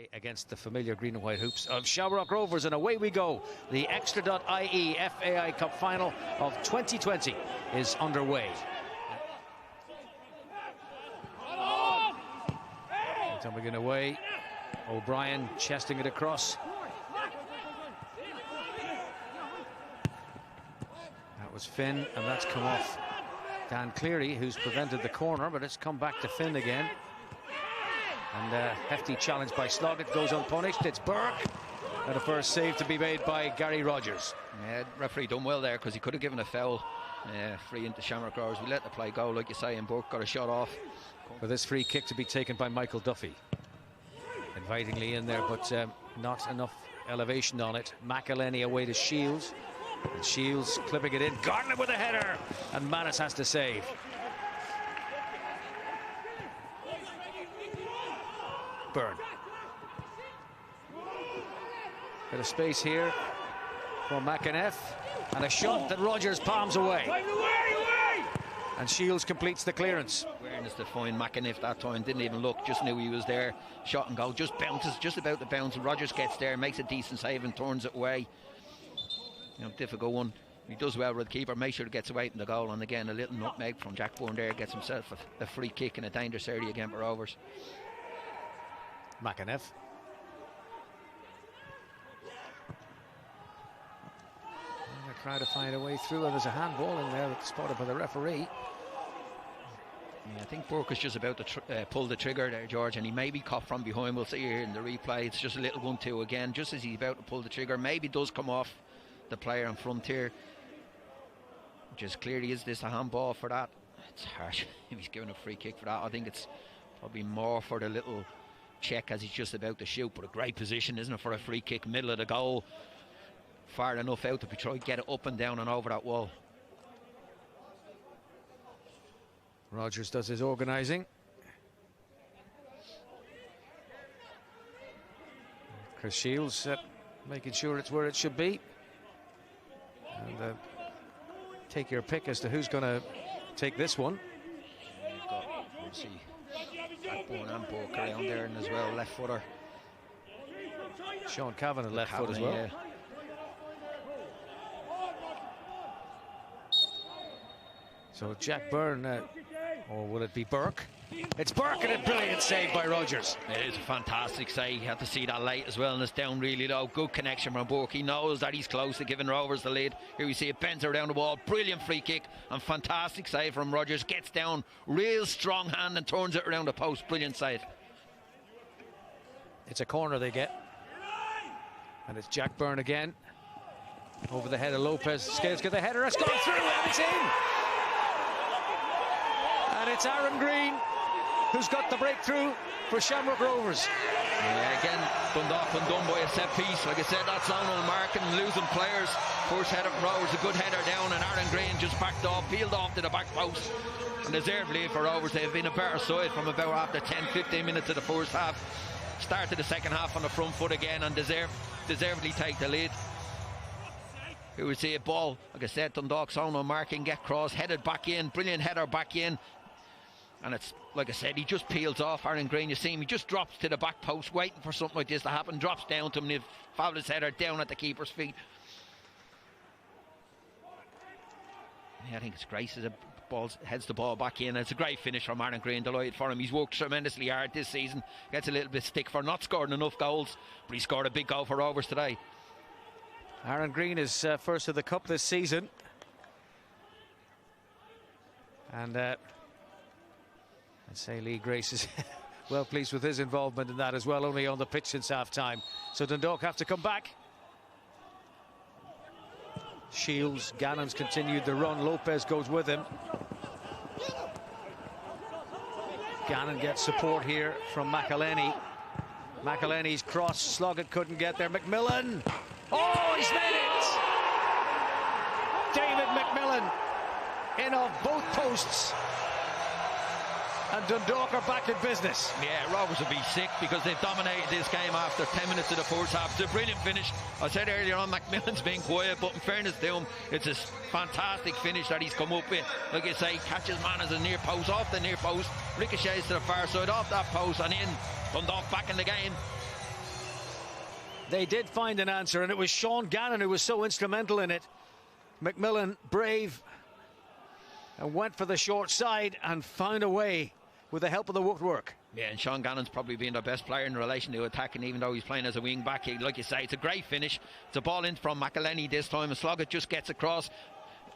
play against the familiar green and white hoops of Shamrock Rovers, and away we go. The Extra.ie FAI Cup final of 2020 is underway. Coming away, O'Brien chesting it across. That was Finn, and that's come off Dan Cleary, who's prevented the corner, but it's come back to Finn again. And a hefty challenge by Sloggett goes unpunished. It's Burke, and a first save to be made by Gary Rogers. Yeah, referee done well there, because he could have given a foul free into Shamrock Rovers. We let the play go, like you say, and Burke got a shot off. For this free kick to be taken by Michael Duffy. Invitingly in there, but not enough elevation on it. McElhenney away to Shields. And Shields clipping it in. Gardner with a header, and Manis has to save. Byrne. Bit of space here for McEneff, and a shot that Rogers palms away. And Shields completes the clearance. Awareness to find McEneff that time, didn't even look, just knew he was there. Shot and goal, just bounces, just about to bounce, and Rogers gets there, makes a decent save and turns it away. You know, difficult one. He does well with the keeper, make sure it gets away from the goal, and again a little nutmeg from Jack Byrne there, gets himself a free kick in a dangerous area again for Rovers. McEneff. They're trying to find a way through, and there's a handball in there that's spotted by the referee. Yeah, I think Burke is just about to pull the trigger there, George, and he may be caught from behind. We'll see here in the replay. It's just a little 1-2 again, just as he's about to pull the trigger. Maybe does come off the player in front here, which is clearly, is this a handball for that? It's harsh if he's given a free kick for that. I think it's probably more for the little check as he's just about to shoot, but a great position, isn't it, for a free kick, middle of the goal, far enough out to try to get it up and down and over that wall. Rogers does his organising. Chris Shields making sure it's where it should be. And take your pick as to who's going to take this one. You've got, obviously, Blackburn and Burke around there, and as well, left footer. Sean Cavan, left foot as well. Yeah. So Jack Byrne, or will it be Burke? It's Burke, and a brilliant save by Rogers. It is a fantastic save. You have to see that late as well, and it's down really low. Good connection from Burke. He knows that he's close to giving Rovers the lead. Here we see it bends around the wall. Brilliant free kick and fantastic save from Rogers. Gets down, real strong hand, and turns it around the post. Brilliant save. It's a corner they get. And it's Jack Byrne again. Over the head of Lopez. Scales get the header. It's gone through, and it's in. And it's Aaron Green who's got the breakthrough for Shamrock Rovers. Yeah, again, Dundalk undone by a set piece. Like I said, that's zonal marking and losing players. First header for Rovers, a good header down, and Aaron Green just backed off, peeled off to the back post. And deserved lead for Rovers. They've been a better side from about after 10-15 minutes of the first half. Started the second half on the front foot again, and deservedly take the lead. Here we see a ball, like I said, Dundalk zonal marking, get cross, headed back in, brilliant header back in. And it's, like I said, he just peels off. Aaron Green, you see him, he just drops to the back post, waiting for something like this to happen, drops down to him, and fouled his header down at the keeper's feet. Yeah, I think it's Grace as a ball heads the ball back in. It's a great finish from Aaron Green, delighted for him. He's worked tremendously hard this season, gets a little bit stick for not scoring enough goals, but he scored a big goal for Rovers today. Aaron Green is first of the cup this season. And I'd say Lee Grace is well pleased with his involvement in that as well, only on the pitch since half-time. So Dundalk have to come back. Shields, Gannon's continued the run. Lopez goes with him. Gannon gets support here from McElhenney. McElhenney's cross, Sloggett couldn't get there. McMillan! Oh, he's made it! David McMillan in off both posts. And Dundalk are back in business. Yeah, Rovers will be sick because they've dominated this game after 10 minutes of the first half. It's a brilliant finish. I said earlier on, McMillan's been quiet, but in fairness to him, it's a fantastic finish that he's come up with. Like I say, catches man as a near post, off the near post, ricochets to the far side, off that post, and in. Dundalk back in the game. They did find an answer, and it was Sean Gannon who was so instrumental in it. McMillan, brave, and went for the short side and found a way with the help of the woodwork. Yeah, and Sean Gannon's probably been the best player in relation to attacking, even though he's playing as a wing back. Like you say, it's a great finish. It's a ball in from McElhenney this time, and Sloggett just gets across.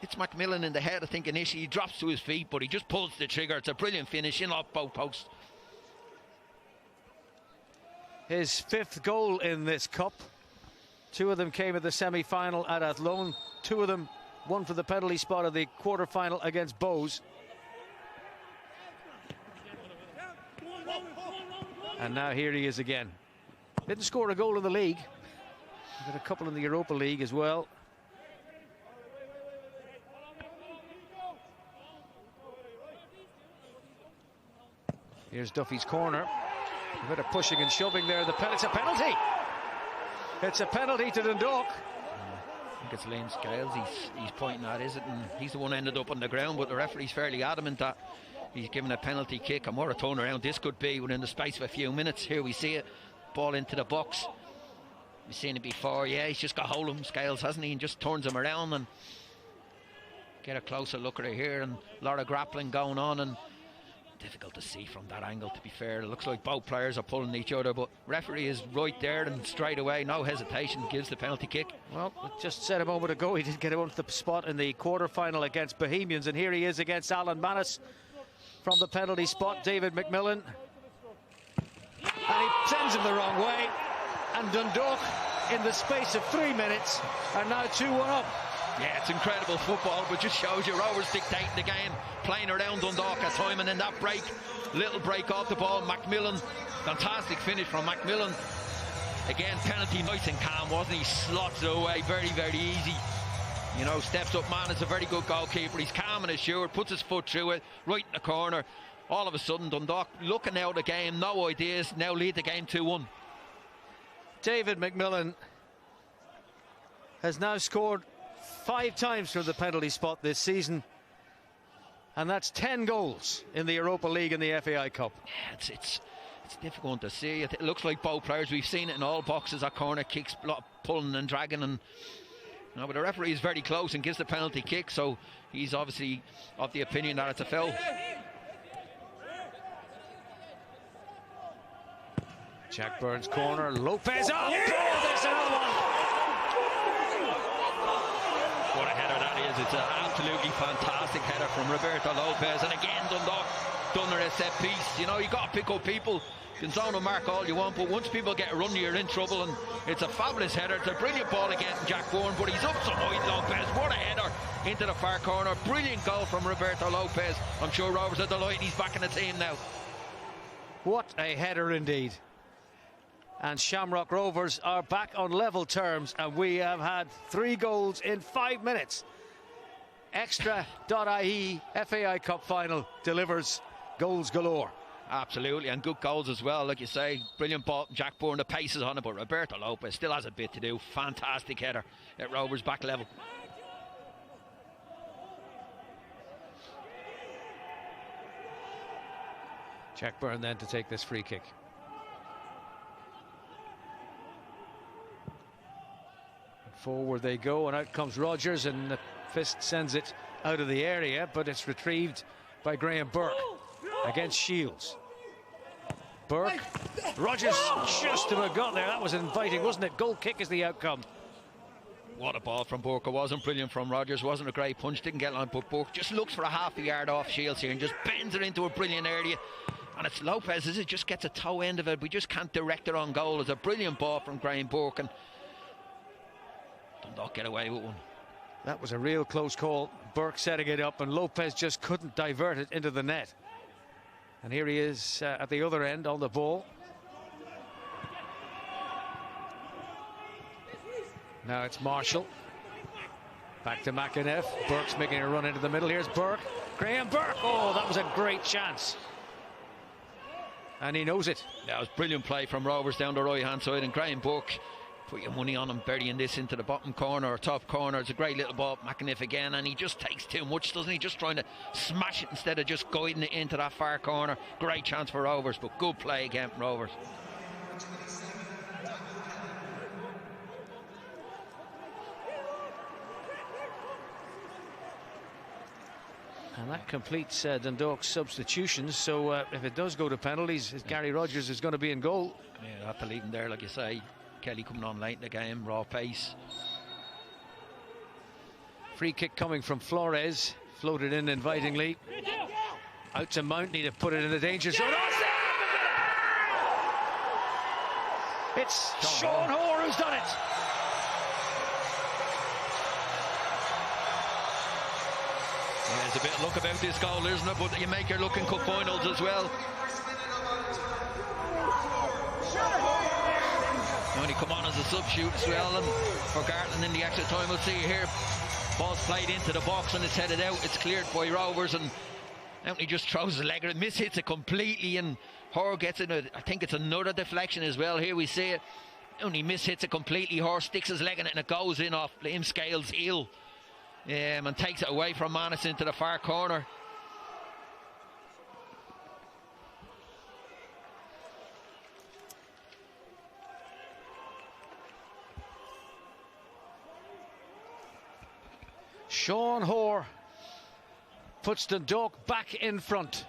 It's McMillan in the head, I think, initially. He drops to his feet, but he just pulls the trigger. It's a brilliant finish in off both posts. His 5th goal in this cup. 2 of them came at the semi-final at Athlone. 2 of them, one for the penalty spot of the quarter-final against Bows. And now here he is again. Didn't score a goal in the league. Got a couple in the Europa League as well. Here's Duffy's corner. A bit of pushing and shoving there. It's a penalty. It's a penalty to Dundalk. I think it's Liam Scales he's pointing at, is it? And he's the one ended up on the ground, but the referee's fairly adamant that he's given a penalty kick. And what a turnaround this could be within the space of a few minutes. Here we see it. Ball into the box. We've seen it before. Yeah, he's just got hold of him, Scales, hasn't he? And just turns him around and get a closer look at it here. And a lot of grappling going on, and difficult to see from that angle, to be fair. It looks like both players are pulling each other, but referee is right there and straight away, no hesitation, gives the penalty kick. Well, just said a moment ago he did get him onto the spot in the quarter-final against Bohemians, and here he is against Alan Manus from the penalty spot. David McMillan, and he sends him the wrong way, and Dundalk in the space of 3 minutes are now 2-1 up. Yeah, it's incredible football, but just shows you Rovers dictating the game, playing around Dundalk at time, and then that break, little break off the ball. McMillan, fantastic finish from McMillan. Again, penalty, nice and calm, wasn't he? Slots it away, very, very easy. You know, steps up man, is a very good goalkeeper. He's calm and assured, puts his foot through it, right in the corner. All of a sudden, Dundalk looking out the game, no ideas, now lead the game 2-1. David McMillan has now scored 5 times from the penalty spot this season, and that's 10 goals in the Europa League and the FAI Cup. Yeah, it's difficult to see. It looks like both players, we've seen it in all boxes at corner kicks, pulling and dragging, and you know, but the referee is very close and gives the penalty kick, so he's obviously of the opinion that it's a foul. Jack Burns corner, Lopez up. Oh, there's another one. What a header that is. It's an absolutely fantastic header from Roberto Lopez, and again Dundalk done their set piece. You know, you got to pick up people. You can zone and mark all you want, but once people get a run, you're in trouble, and it's a fabulous header. It's a brilliant ball again from Jack Bourne, but he's up so high, Lopez. What a header into the far corner. Brilliant goal from Roberto Lopez. I'm sure Rovers are delighted he's back in the team now. What a header indeed. And Shamrock Rovers are back on level terms, and we have had 3 goals in 5 minutes. Extra.ie FAI Cup final delivers goals galore. Absolutely, and good goals as well, like you say. Brilliant ball, Jack Bourne, the paces on it, but Roberto Lopez still has a bit to do. Fantastic header at Rovers back level. Jack Byrne then to take this free kick. Forward they go, and out comes Rogers, and the fist sends it out of the area, but it's retrieved by Graham Burke against Shields. Burke, Rogers just about got there. That was inviting, wasn't it? Goal kick is the outcome. What a ball from Burke. It wasn't brilliant from Rogers, wasn't a great punch, didn't get on, but Burke just looks for a half a yard off Shields here and just bends it into a brilliant area. And it's Lopez, as it just gets a toe end of it. We just can't direct it on goal. It's a brilliant ball from Graham Burke, and Dundalk get away with one. That was a real close call. Burke setting it up, and Lopez just couldn't divert it into the net. And here he is at the other end on the ball. Now it's Marshall. Back to McInniff. Burke's making a run into the middle. Here's Burke. Graham Burke. Oh, that was a great chance. And he knows it. That was brilliant play from Rovers down the right hand side, and Graham Burke, put your money on him burying this into the bottom corner or top corner. It's a great little ball. McInniff again, and he just takes too much, doesn't he? Just trying to smash it instead of just guiding it into that far corner. Great chance for Rovers, but good play again from Rovers. And that completes Dundalk's substitutions. So if it does go to penalties, Gary Rogers is going to be in goal. Yeah, have to leave him there, like you say. Kelly coming on late in the game, raw pace. Free kick coming from Flores, floated in invitingly. Out to Mount, need to put it in the danger zone. It's Sean Hoare who's done it. Yeah, there's a bit of luck about this goal, isn't it? But you make your luck in cup finals as well. You only come on as a substitute as well, and for Gartland in the extra time, we'll see here. Ball's played into the box and it's headed out. It's cleared by Rovers, and Anthony just throws his leg. It mishits it completely, and Hoare gets it. I think it's another deflection as well. Here we see it. Only mishits it completely. Hoare sticks his leg in it and it goes in off Liam Scales' heel. And takes it away from Manus into the far corner. Sean Hoare puts Dundalk back in front.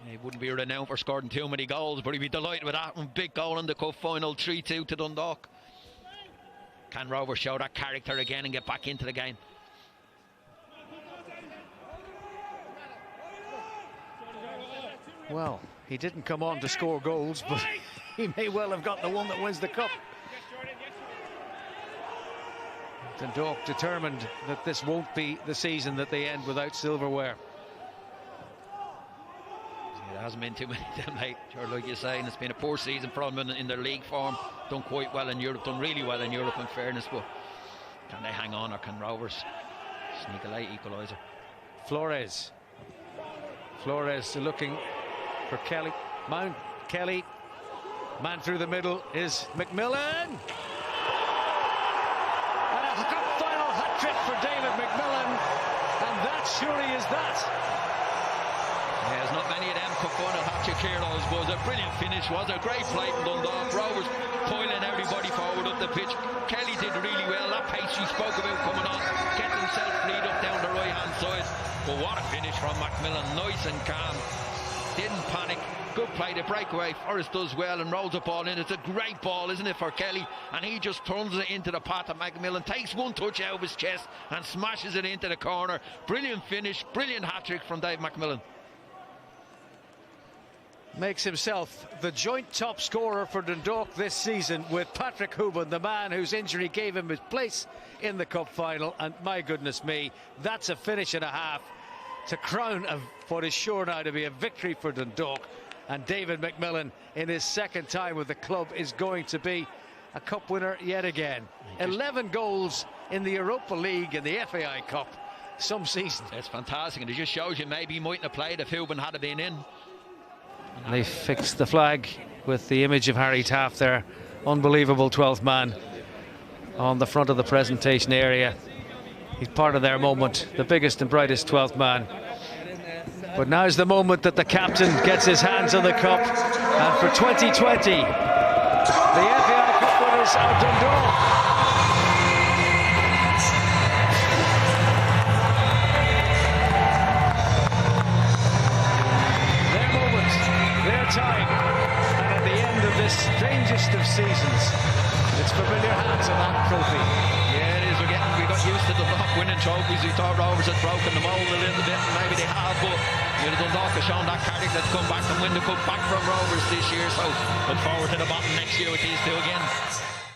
He wouldn't be renowned for scoring too many goals, but he'd be delighted with that one. Big goal in the cup final, 3-2 to Dundalk. Can Rovers show that character again and get back into the game? Well, he didn't come on to score goals, but he may well have got the one that wins the cup. Dundalk determined that this won't be the season that they end without silverware. There hasn't been too many of them late, sure, like you're saying. It's been a poor season for them in their league form. Done quite well in Europe, done really well in Europe in fairness, but can they hang on, or can Rovers sneak a late equaliser? Flores looking for Kelly. Mount, Kelly. Man through the middle is McMillan. And a cup final hat-trick for David McMillan. And that surely is that. Yeah, there's not many of them cup final hat-trick heroes, but it was a brilliant finish, was a great play from Dundalk. Rovers piling everybody forward up the pitch. Kelly did really well. That pace you spoke about coming on, getting himself freed up down the right-hand side. But what a finish from McMillan, nice and calm. Didn't panic. Good play, the breakaway. Forrest does well and rolls the ball in. It's a great ball, isn't it, for Kelly? And he just turns it into the path of McMillan, takes one touch out of his chest and smashes it into the corner. Brilliant finish, brilliant hat-trick from Dave McMillan. Makes himself the joint top scorer for Dundalk this season with Patrick Hooban, the man whose injury gave him his place in the cup final. And my goodness me, that's a finish and a half to crown what is sure now to be a victory for Dundalk. And David McMillan, in his second time with the club, is going to be a cup winner yet again. 11 goals in the Europa League and the FAI Cup some season. It's fantastic, and it just shows you maybe he mightn't have played if Hooban had been in. And they fixed the flag with the image of Harry Taaffe there. Unbelievable 12th man on the front of the presentation area. He's part of their moment, the biggest and brightest 12th man. But now's the moment that the captain gets his hands on the cup. And for 2020, the FAI Cup winners are Dundalk. Time, and at the end of this strangest of seasons, it's familiar hands on that trophy. Yeah, it is. We got used to the Dundalk winning trophies. We thought Rovers had broken the mould a little bit, and maybe they have, but Dundalk has shown that character to come back and win the cup back from Rovers this year. So look forward to the bottom next year with these two again.